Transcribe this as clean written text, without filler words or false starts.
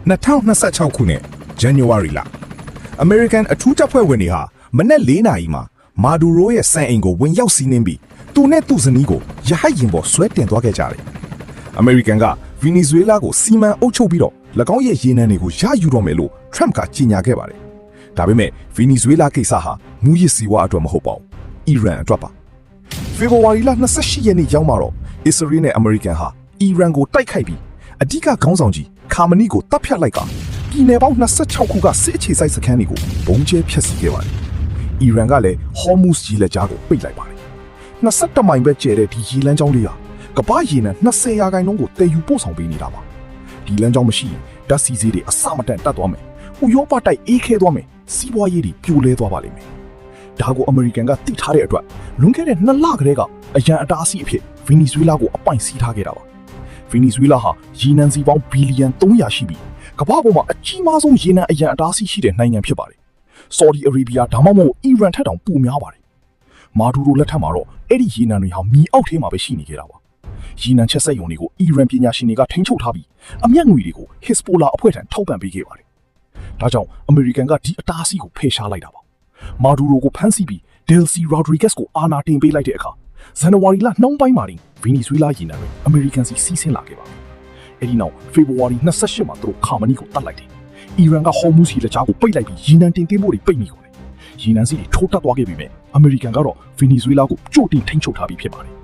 2026ခုနှစ် January လ American အထူးတပ်ဖွဲ့ဝင်တွေဟာမနက်4နာရီမှာမာဒူရိုရဲ့စံအိမ်ကိုဝင်ရောက်စီးနင်းပြီးသူနဲ့သူ့ဇနီးကိုရဟတ်ယာဉ်ပေါ်ဆွဲတင်သွားခဲ့ကြတယ်။ American က Venezuela ကိုစီမံအုပ်ချုပ်ပြီးတော့၎င်းရဲ့ရေနံတွေကိုရယူတော့မယ်လို့ Trump ကကြေညာခဲ့ပါတယ်။ဒါပေမဲ့ Venezuela ကိစ္စဟာမူရစ်စီးပွားအတွက်မဟုတ်ပါဘူး။ Iran အတွက်ပါ။ February လ28ရက်နေ့ရောက်မှာတော့ Israel နဲ့ American ဟာ Iran ကိုတိုက်ခိုက်ပြီးအဓိကခေါင်းဆောင်ကြီးခါမနီကိုတပ်ဖြတ်လိုက်ကပြည်နယ်ပေါင်း26ခုကစစ်အခြေစိုက်စခန်းတွေကိုဘုံကျဲဖျက်ဆီးခဲ့ပါတယ်။ Iran ကလည်း Hormuz ရေလက်ကြားကိုပိတ်လိုက်ပါတယ်။21မိုင်ပဲကျဲတဲ့ဒီရေလမ်းကြောင်းလေးဟာကမ္ဘာရေနံ20ရာခိုင်နှုန်းကိုတည်ယူပို့ဆောင်ပေးနေတာပါ။ဒီလမ်းကြောင်းမရှိရင်ဓာတ်ဆီဈေးတွေအဆမတန်တက်သွားမယ်။ဥရောပတိုက်အေးခဲသွားမယ်။စီးပွားရေးတွေပြိုလဲသွားပါလိမ့်မယ်။ဒါကို American ကသိထားတဲ့အတွက်လွန်ခဲ့တဲ့2လကတည်းကအရန်အတားအဆီးအဖြစ် Venezuela ကိုအပိုင်စီးထားခဲ့တာပါ။ Venezuela ဟာရေနံစီပေါင်းဘီလီယံ300ရှိပြီးကမ္ဘာပေါ်မှာအကြီးမားဆုံးရေနံအရန်အတားအဆီးရှိတဲ့နိုင်ငံဖြစ်ပါတယ်။ Saudi Arabia ဒါမှမဟုတ် Iran ထက်တောင်ပိုများပါတယ်။မာဒူရိုလက်ထက်မှာတော့အဲ့ဒီရေနံတွေဟာမီအောက်ထဲမှာပဲရှိနေကြတာပါ။ရေနံချက်စက်ရုံတွေကို Iran ပညာရှင်တွေကထိန်းချုပ်ထားပြီးအမျက်ငွေတွေကို Hezbollah အဖွဲ့ထံထောက်ပံ့ပေးခဲ့ပါတယ်။ဒါကြောင့် American ကဒီအတားအဆီးကိုဖယ်ရှားလိုက်တာပါ။မာဒူရိုကိုဖမ်းဆီးပြီး Delcy Rodriguez ကိုအာဏာတင်ပေးလိုက်တဲ့အခါဇန်နဝါရီလနှောင်းပိုင်းမှာတင် Venezuela ရေနံတွေ American စီစီးဆင်းလာခဲ့ပါတယ်။အဲဒီနောက် February 28မှာသူတို့ခါမနီကိုတတ်လိုက်တယ်။ Iran က Hormuz ရေလက်ကြားကိုပိတ်လိုက်ပြီးရေနံတင်သွင်းမှုတွေပိတ်မိကုန်တယ်။ရေနံစီးတွေထိုးတက်သွားခဲ့ပြီမဲ့ American ကတော့ Venezuela ကိုကြိုတင်ထိန်းချုပ်ထားပြီးဖြစ်ပါတယ်